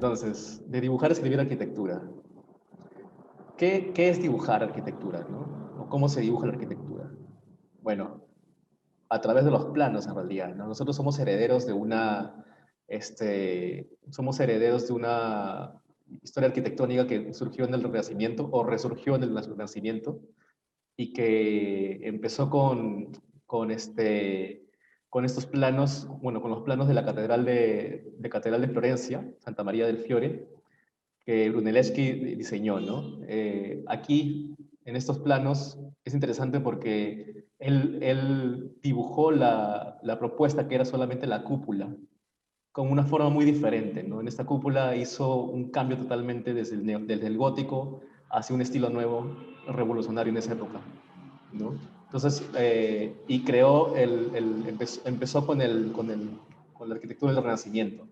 Entonces, de dibujar a escribir arquitectura. ¿Qué es dibujar arquitectura, no? ¿O cómo se dibuja la arquitectura? Bueno, a través de los planos en realidad, ¿no? Nosotros somos herederos de somos herederos de una historia arquitectónica que surgió en el Renacimiento o resurgió en el Renacimiento y que empezó con estos planos, bueno, con los planos de la Catedral de Florencia, Santa María del Fiore, que Brunelleschi diseñó, ¿no? Aquí, en estos planos, es interesante porque él dibujó la propuesta que era solamente la cúpula, con una forma muy diferente, ¿no? En esta cúpula hizo un cambio totalmente desde el gótico hacia un estilo nuevo, revolucionario en esa época, ¿no? Entonces, y creó, empezó con la arquitectura del Renacimiento.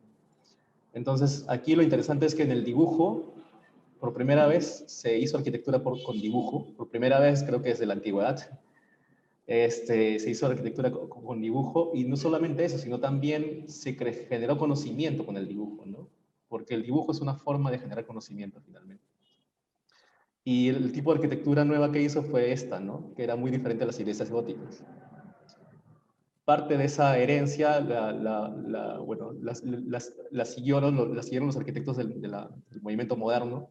Entonces, aquí lo interesante es que en el dibujo, por primera vez se hizo arquitectura con dibujo, por primera vez creo que desde la antigüedad, se hizo arquitectura con dibujo, y no solamente eso, sino también generó conocimiento con el dibujo, ¿no? Porque el dibujo es una forma de generar conocimiento finalmente. Y el tipo de arquitectura nueva que hizo fue esta, ¿no? Que era muy diferente a las iglesias góticas. Parte de esa herencia bueno, la siguieron los arquitectos del movimiento moderno,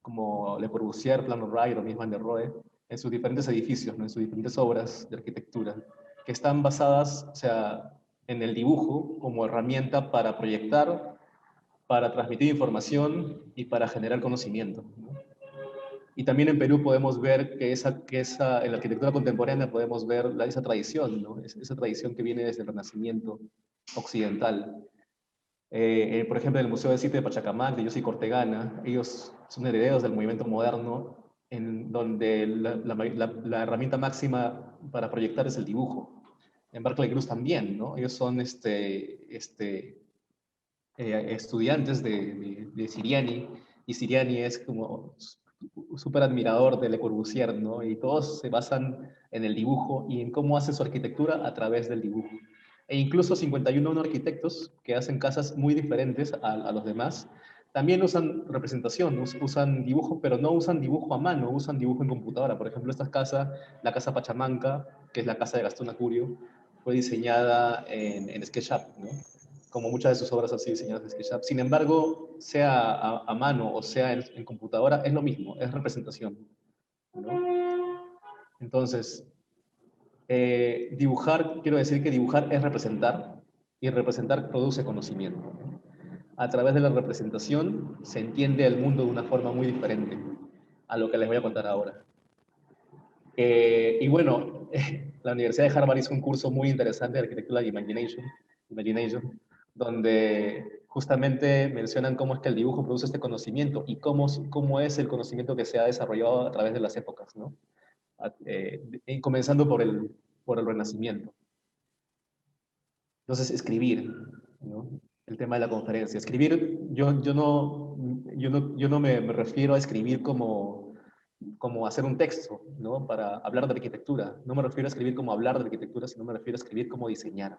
como Le Corbusier, Plano Wright o Mies van der Rohe, en sus diferentes edificios, ¿no? En sus diferentes obras de arquitectura, que están basadas, o sea, en el dibujo como herramienta para proyectar, para transmitir información y para generar conocimiento, ¿no? Y también en Perú podemos ver en la arquitectura contemporánea podemos ver esa tradición, ¿no? Esa tradición que viene desde el Renacimiento occidental. Por ejemplo, en el Museo del Sitio de Pachacamac, de Yossi Cortegana, ellos son herederos del movimiento moderno, en donde la herramienta máxima para proyectar es el dibujo. En Berkeley Cruz también, ¿no? Ellos son estudiantes de Siriani, y Siriani es como súper admirador de Le Corbusier, ¿no? Y todos se basan en el dibujo y en cómo hace su arquitectura a través del dibujo. E incluso 51 arquitectos que hacen casas muy diferentes a los demás, también usan representación, usan dibujo, pero no usan dibujo a mano, usan dibujo en computadora. Por ejemplo, esta casa, la casa Pachamanca, que es la casa de Gastón Acurio, fue diseñada en SketchUp, ¿no? Como muchas de sus obras así diseñadas en SketchUp. Sin embargo, sea a mano o sea en computadora, es lo mismo, es representación, ¿no? Entonces, quiero decir que dibujar es representar, y representar produce conocimiento, ¿no? A través de la representación se entiende el mundo de una forma muy diferente a lo que les voy a contar ahora. Y bueno, la Universidad de Harvard hizo un curso muy interesante de arquitectura de Imagination, donde justamente mencionan cómo es que el dibujo produce este conocimiento y cómo es el conocimiento que se ha desarrollado a través de las épocas, ¿no? Comenzando por el Renacimiento. Entonces, escribir, ¿no? El tema de la conferencia. Escribir, yo no me refiero a escribir como hacer un texto, ¿no? Para hablar de arquitectura. No me refiero a escribir como hablar de arquitectura, sino me refiero a escribir como diseñar.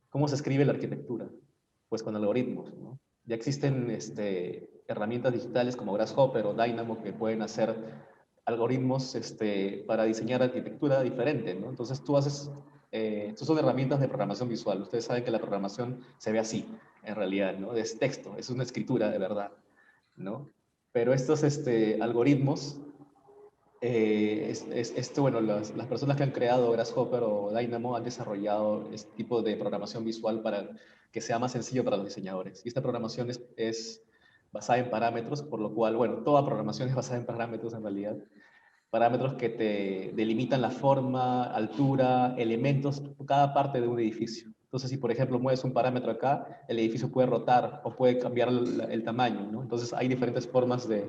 ¿Cómo se escribe la arquitectura? Pues con algoritmos, ¿no? Ya existen herramientas digitales como Grasshopper o Dynamo que pueden hacer algoritmos para diseñar arquitectura diferente, ¿no? Entonces estas son herramientas de programación visual. Ustedes saben que la programación se ve así, en realidad, ¿no? Es texto, es una escritura de verdad, ¿no? Pero estos algoritmos, bueno, las personas que han creado Grasshopper o Dynamo han desarrollado este tipo de programación visual para que sea más sencillo para los diseñadores. Y esta programación es basada en parámetros, por lo cual, bueno, toda programación es basada en parámetros en realidad. Parámetros que te delimitan la forma, altura, elementos, cada parte de un edificio. Entonces, si por ejemplo mueves un parámetro acá, el edificio puede rotar o puede cambiar el tamaño, ¿no? Entonces, hay diferentes formas de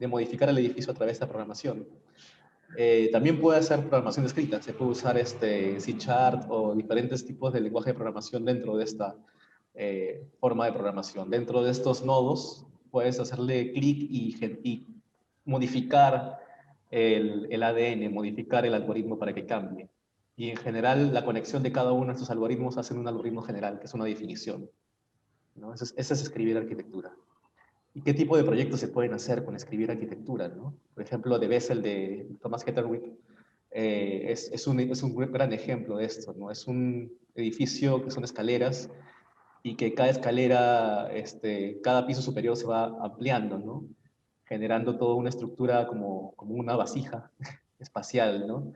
modificar el edificio a través de esta programación. También puede ser programación escrita, se puede usar C# o diferentes tipos de lenguaje de programación dentro de esta forma de programación. Dentro de estos nodos puedes hacerle clic y modificar el ADN, modificar el algoritmo para que cambie. Y en general la conexión de cada uno de estos algoritmos hacen un algoritmo general, que es una definición, ¿no? Eso es escribir arquitectura. ¿Y qué tipo de proyectos se pueden hacer con escribir arquitectura, ¿no? Por ejemplo, de Bessel, de Thomas Heatherwick, es un gran ejemplo de esto, ¿no? Es un edificio que son escaleras y que cada escalera, cada piso superior se va ampliando, ¿no? Generando toda una estructura como una vasija espacial, ¿no?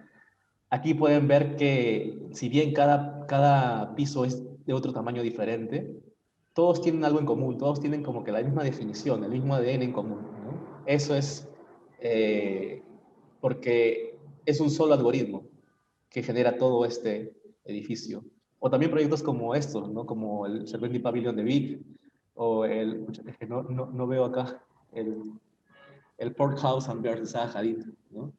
Aquí pueden ver que si bien cada piso es de otro tamaño diferente, todos tienen algo en común, todos tienen como que la misma definición, el mismo ADN en común, ¿no? Eso es eh, porque es un solo algoritmo que genera todo este edificio. O también proyectos como estos, ¿no? Como el Servendi Pavilion de Vic, o es que no veo acá, el Port House and Bears de Zaha Hadid, ¿no?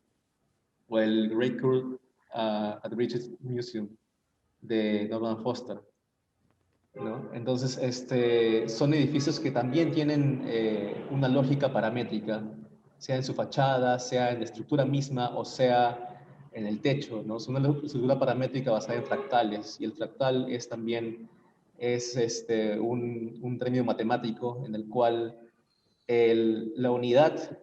O el Great Court at the British Museum de Norman Foster, ¿no? Entonces, son edificios que también tienen una lógica paramétrica, sea en su fachada, sea en la estructura misma o sea en el techo, ¿no? Es una estructura paramétrica basada en fractales y el fractal es también un término matemático en el cual la unidad,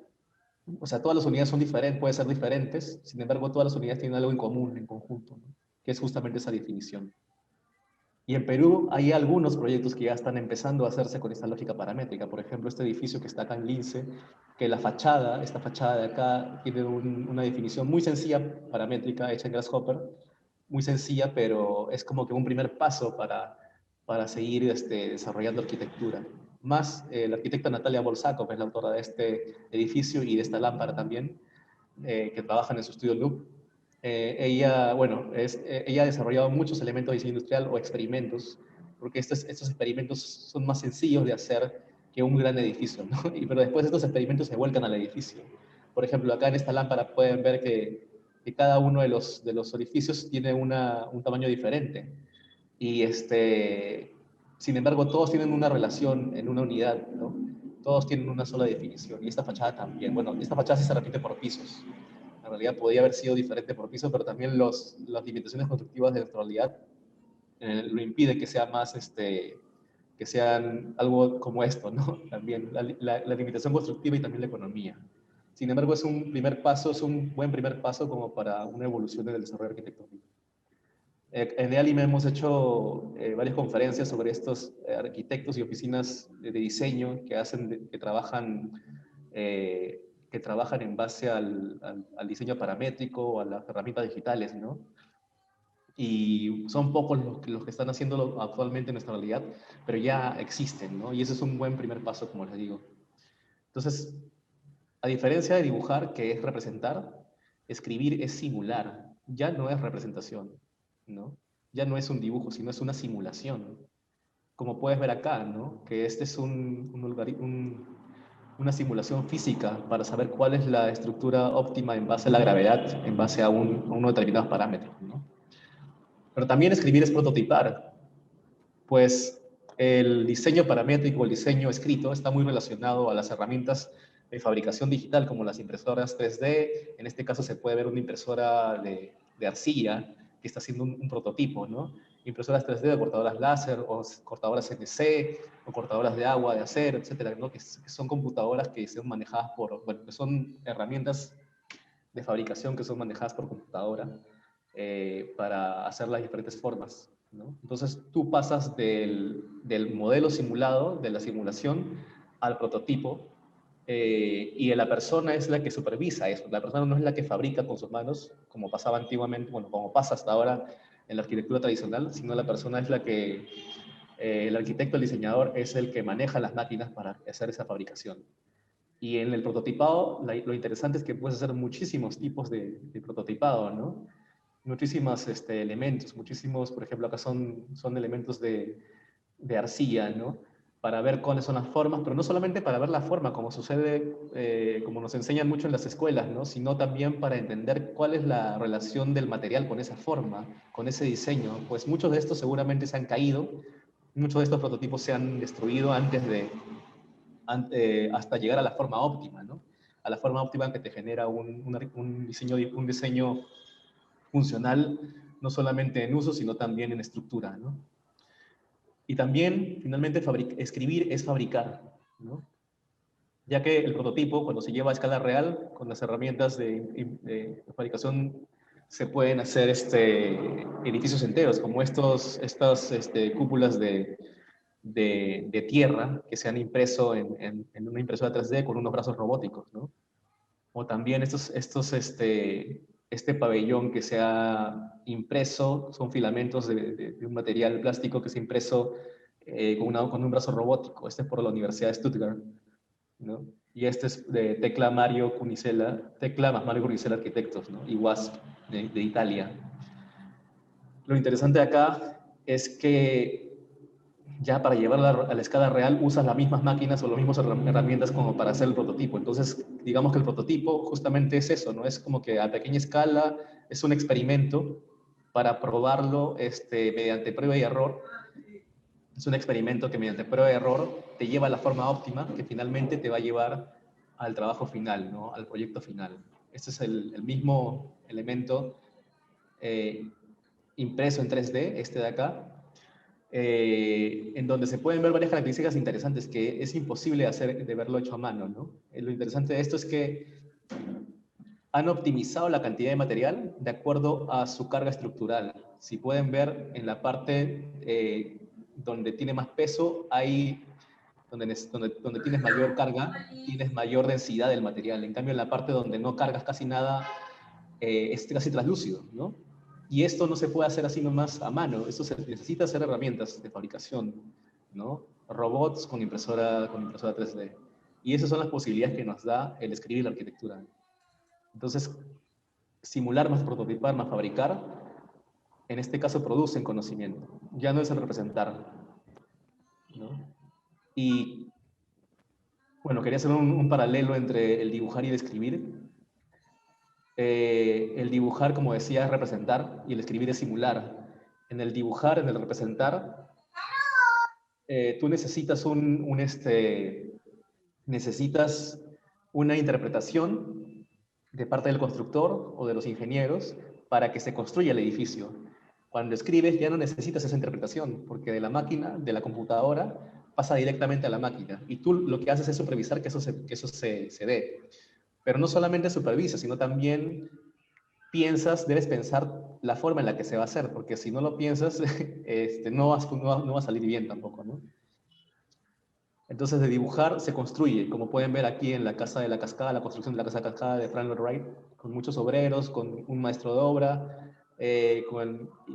o sea, todas las unidades son diferentes, pueden ser diferentes, sin embargo, todas las unidades tienen algo en común, en conjunto, ¿no? Que es justamente esa definición. Y en Perú hay algunos proyectos que ya están empezando a hacerse con esta lógica paramétrica. Por ejemplo, este edificio que está acá en Lince, que la fachada, esta fachada de acá, tiene una definición muy sencilla, paramétrica, hecha en Grasshopper, muy sencilla, pero es como que un primer paso para seguir desarrollando arquitectura. Más la arquitecta Natalia Bolsakov es la autora de este edificio y de esta lámpara también, que trabaja en su estudio Loop. Ella, bueno, ella ha desarrollado muchos elementos de diseño industrial o experimentos, porque estos experimentos son más sencillos de hacer que un gran edificio, ¿no? Pero después estos experimentos se vuelcan al edificio. Por ejemplo, acá en esta lámpara pueden ver que cada uno de los orificios tiene un tamaño diferente. Y sin embargo, todos tienen una relación en una unidad, ¿no? Todos tienen una sola definición. Y esta fachada también. Bueno, esta fachada sí se repite por pisos. En realidad podría haber sido diferente por piso, pero también las limitaciones constructivas de nuestra realidad lo impide que sea más, que sean algo como esto, ¿no? También la limitación constructiva y también la economía. Sin embargo, es un primer paso, es un buen primer paso como para una evolución en el desarrollo arquitectónico. En EALIME hemos hecho varias conferencias sobre estos arquitectos y oficinas de diseño eh, que trabajan en base al diseño paramétrico o a las herramientas digitales, ¿no? Y son pocos los que están haciéndolo actualmente en nuestra realidad, pero ya existen, ¿no? Y ese es un buen primer paso, como les digo. Entonces, a diferencia de dibujar, que es representar, escribir es simular, ya no es representación, ¿no? Ya no es un dibujo, sino es una simulación. Como puedes ver acá, ¿no? Que este es una simulación física para saber cuál es la estructura óptima en base a la gravedad, en base a unos determinados parámetros, ¿no? Pero también escribir es prototipar, pues el diseño paramétrico, el diseño escrito, está muy relacionado a las herramientas de fabricación digital, como las impresoras 3D. En este caso se puede ver una impresora de arcilla que está haciendo un prototipo, ¿no? Impresoras 3D de cortadoras láser, o cortadoras CNC, o cortadoras de agua, de acero, etcétera, ¿no? Que son computadoras que son manejadas bueno, que son herramientas de fabricación que son manejadas por computadora para hacer las diferentes formas, ¿no? Entonces tú pasas del modelo simulado, de la simulación, al prototipo, y la persona es la que supervisa eso. La persona no es la que fabrica con sus manos, como pasaba antiguamente, bueno, como pasa hasta ahora en la arquitectura tradicional, sino la persona es la que, el arquitecto, el diseñador, es el que maneja las máquinas para hacer esa fabricación. Y en el prototipado, lo interesante es que puedes hacer muchísimos tipos de prototipado, ¿no? Muchísimos elementos, muchísimos, por ejemplo, acá son elementos de arcilla, ¿no? Para ver cuáles son las formas, pero no solamente para ver la forma, como sucede, como nos enseñan mucho en las escuelas, ¿no? Sino también para entender cuál es la relación del material con esa forma, con ese diseño. Pues muchos de estos seguramente se han caído, muchos de estos prototipos se han destruido antes hasta llegar a la forma óptima, ¿no? A la forma óptima que te genera un diseño funcional, no solamente en uso, sino también en estructura, ¿no? Y también, finalmente, escribir es fabricar, ¿no? ya que el prototipo, cuando se lleva a escala real, con las herramientas de fabricación, se pueden hacer edificios enteros, como estas cúpulas de tierra que se han impreso en una impresora 3D con unos brazos robóticos, ¿no? O también este pabellón que se ha impreso, son filamentos de un material plástico que se ha impreso con un brazo robótico. Este es por la Universidad de Stuttgart, ¿no? Y este es de Tecla Mario Cunicella, Tecla más Mario Cunicella Arquitectos, ¿no? Y WASP de Italia. Lo interesante de acá es que ya para llevarla a la escala real usas las mismas máquinas o las mismas herramientas como para hacer el prototipo. Entonces, digamos que el prototipo justamente es eso, ¿no? Es como que a pequeña escala es un experimento para probarlo mediante prueba y error. Es un experimento que mediante prueba y error te lleva a la forma óptima que finalmente te va a llevar al trabajo final, ¿no? Al proyecto final. Este es el mismo elemento impreso en 3D, este de acá, en donde se pueden ver varias características interesantes que es imposible de verlo hecho a mano, ¿no? Lo interesante de esto es que han optimizado la cantidad de material de acuerdo a su carga estructural. Si pueden ver en la parte donde tiene más peso, donde tienes mayor carga, tienes mayor densidad del material. En cambio, en la parte donde no cargas casi nada, es casi translúcido, ¿no? Y esto no se puede hacer así nomás a mano, esto se necesita hacer herramientas de fabricación, ¿no? Robots con impresora 3D. Y esas son las posibilidades que nos da el escribir la arquitectura. Entonces, simular más prototipar más fabricar, en este caso producen conocimiento, ya no es el representar, ¿no? Y bueno, quería hacer un paralelo entre el dibujar y el escribir. El dibujar, como decía, es representar y el escribir es simular. En el dibujar, en el representar, tú necesitas una interpretación de parte del constructor o de los ingenieros para que se construya el edificio. Cuando escribes ya no necesitas esa interpretación, porque de la máquina, de la computadora, pasa directamente a la máquina. Y tú lo que haces es supervisar que eso se dé. Pero no solamente supervisas, sino también debes pensar la forma en la que se va a hacer, porque si no lo piensas, no va a salir bien tampoco, ¿no? Entonces, de dibujar se construye, como pueden ver aquí en la Casa de la Cascada, la construcción de la Casa de la Cascada de Frank Lloyd Wright, con muchos obreros, con un maestro de obra,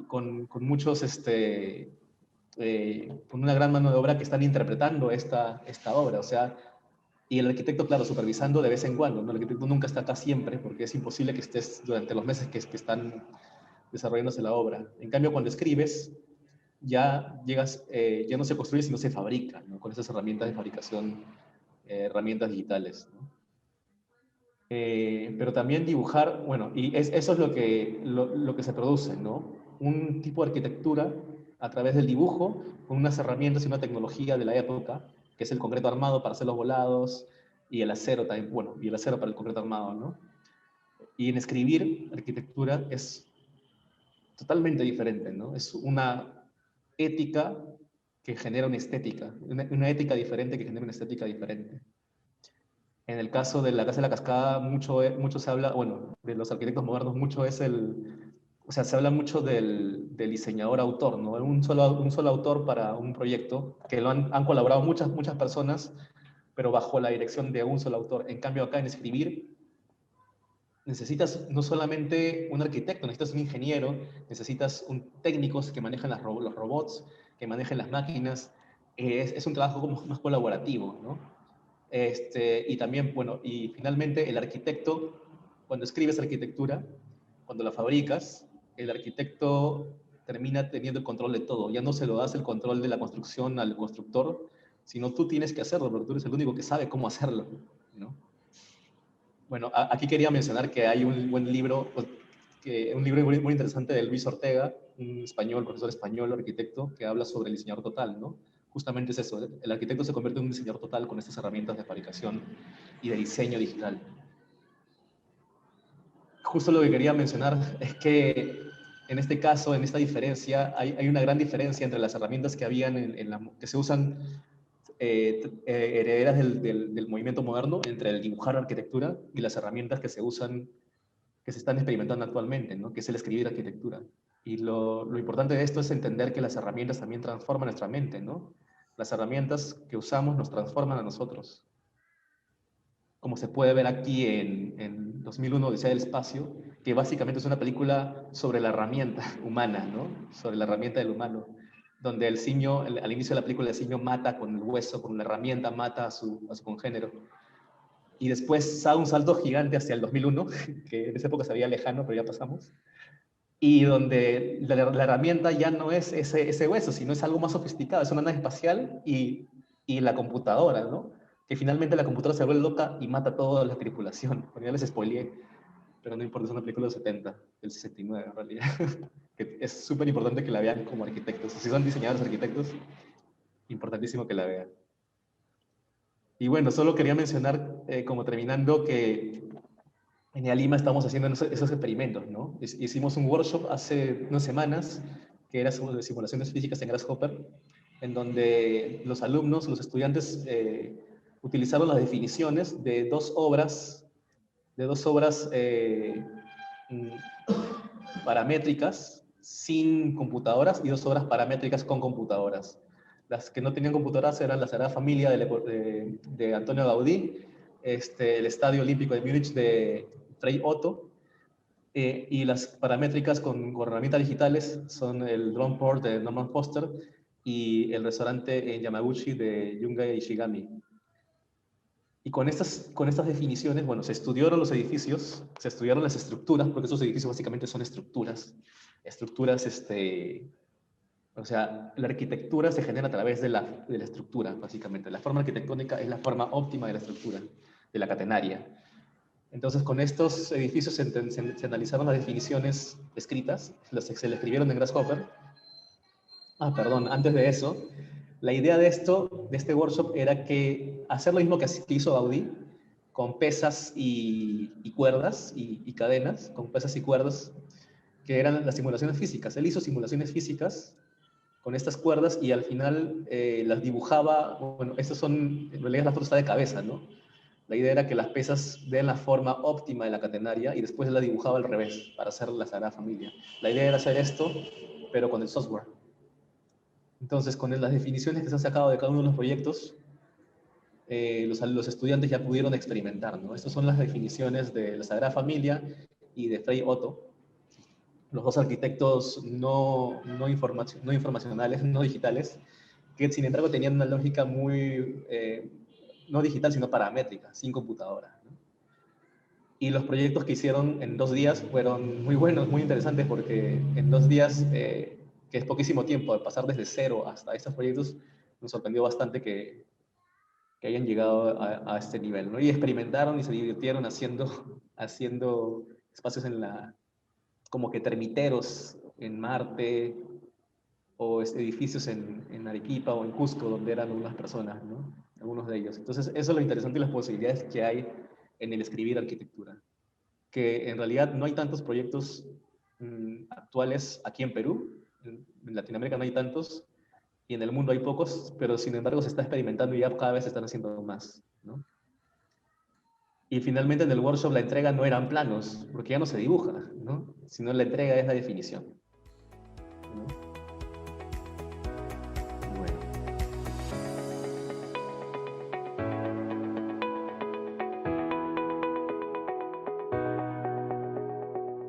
con muchos, con una gran mano de obra que están interpretando esta obra. O sea, y el arquitecto, claro, supervisando de vez en cuando, ¿no? El arquitecto nunca está acá siempre, porque es imposible que estés durante los meses que están desarrollándose la obra. En cambio, cuando escribes, ya no se construye, sino se fabrica, ¿no? Con esas herramientas de fabricación, herramientas digitales, ¿no? Pero también dibujar, bueno, y eso es lo que se produce, ¿no? Un tipo de arquitectura a través del dibujo, con unas herramientas y una tecnología de la época, que es el concreto armado para hacer los volados, y el acero también, bueno, y el acero para el concreto armado, ¿no? Y en escribir arquitectura es totalmente diferente, ¿no? Es una ética que genera una estética, una ética diferente que genera una estética diferente. En el caso de la Casa de la Cascada, mucho se habla, bueno, de los arquitectos modernos, o sea, se habla mucho del diseñador autor, ¿no? Un solo autor para un proyecto, que han colaborado muchas personas, pero bajo la dirección de un solo autor. En cambio, acá en escribir, necesitas no solamente un arquitecto, necesitas un ingeniero, necesitas técnicos que manejan los robots, que manejen las máquinas. Es un trabajo como más colaborativo, ¿no? Y también, bueno, y finalmente el arquitecto, cuando escribes arquitectura, cuando la fabricas, el arquitecto termina teniendo el control de todo. Ya no se lo das el control de la construcción al constructor, sino tú tienes que hacerlo, porque tú eres el único que sabe cómo hacerlo, ¿no? Bueno, aquí quería mencionar que hay un buen libro, un libro muy interesante de Luis Ortega, un español, profesor español, arquitecto, que habla sobre el diseñador total, ¿no? Justamente es eso, ¿eh? El arquitecto se convierte en un diseñador total con estas herramientas de fabricación y de diseño digital. Justo lo que quería mencionar es que en este caso, en esta diferencia, hay una gran diferencia entre las herramientas que habían que se usan herederas del movimiento moderno entre el dibujar arquitectura y las herramientas que se usan, que se están experimentando actualmente, ¿no? Que es el escribir arquitectura. Y lo importante de esto es entender que las herramientas también transforman nuestra mente, ¿no? Las herramientas que usamos nos transforman a nosotros. Como se puede ver aquí en 2001, Odisea del Espacio, que básicamente es una película sobre la herramienta humana, ¿no? Sobre la herramienta del humano, donde el simio, al inicio de la película, el simio mata con el hueso, con una herramienta, mata a su congénero. Y después da un salto gigante hacia el 2001, que en esa época se veía lejano, pero ya pasamos, y donde la herramienta ya no es ese hueso, sino es algo más sofisticado, es una nave espacial y la computadora, ¿no? Que finalmente la computadora se vuelve loca y mata a toda la tripulación. Bueno, ya les spoileé, pero no importa, es una película de 70, del 69 en realidad. Que es súper importante que la vean como arquitectos. Si son diseñadores arquitectos, importantísimo que la vean. Y bueno, solo quería mencionar, como terminando, que en Lima estamos haciendo esos experimentos, ¿no? Hicimos un workshop hace unas semanas que era sobre simulaciones físicas en Grasshopper, en donde los alumnos, los estudiantes, utilizaron las definiciones de dos obras paramétricas sin computadoras y dos obras paramétricas con computadoras. Las que no tenían computadoras eran la Sagrada Familia de Antonio Gaudí, el Estadio Olímpico de Múnich de Frei Otto, y las paramétricas con herramientas digitales son el Drone Port de Norman Foster y el restaurante en Yamaguchi de Yungay Ishigami. Y con estas definiciones, bueno, se estudiaron los edificios, se estudiaron las estructuras, porque esos edificios básicamente son estructuras. Estructuras, o sea, la arquitectura se genera a través de la estructura, básicamente. La forma arquitectónica es la forma óptima de la estructura, de la catenaria. Entonces, con estos edificios se analizaron las definiciones escritas, se le escribieron en Grasshopper. Ah, perdón, antes de eso, la idea de este workshop, era que hacer lo mismo que hizo Gaudí, con pesas y cuerdas y cadenas, con pesas y cuerdas, que eran las simulaciones físicas. Él hizo simulaciones físicas con estas cuerdas y al final las dibujaba. Bueno, estas son, en realidad la foto está de cabeza, ¿no? La idea era que las pesas den la forma óptima de la catenaria y después la dibujaba al revés para hacer la Sagrada Familia. La idea era hacer esto, pero con el software. Entonces, con las definiciones que se han sacado de cada uno de los proyectos, los estudiantes ya pudieron experimentar, ¿no? Estas son las definiciones de la Sagrada Familia y de Frei Otto, los dos arquitectos no informacionales, no digitales, que sin embargo tenían una lógica muy, no digital, sino paramétrica, sin computadora, ¿no? Y los proyectos que hicieron en 2 días fueron muy buenos, muy interesantes, porque en 2 días, que es poquísimo tiempo, de pasar desde cero hasta estos proyectos, nos sorprendió bastante que hayan llegado a este nivel, ¿no? Y experimentaron y se divirtieron haciendo espacios como que termiteros en Marte, o edificios en Arequipa o en Cusco, donde eran algunas personas, ¿no? Algunos de ellos. Entonces, eso es lo interesante y las posibilidades que hay en el escribir arquitectura. Que en realidad no hay tantos proyectos actuales aquí en Perú, en Latinoamérica no hay tantos, y en el mundo hay pocos, pero sin embargo se está experimentando y ya cada vez se están haciendo más, ¿no? Y finalmente en el workshop la entrega no eran planos, porque ya no se dibuja, ¿no? Sino la entrega es la definición, ¿no?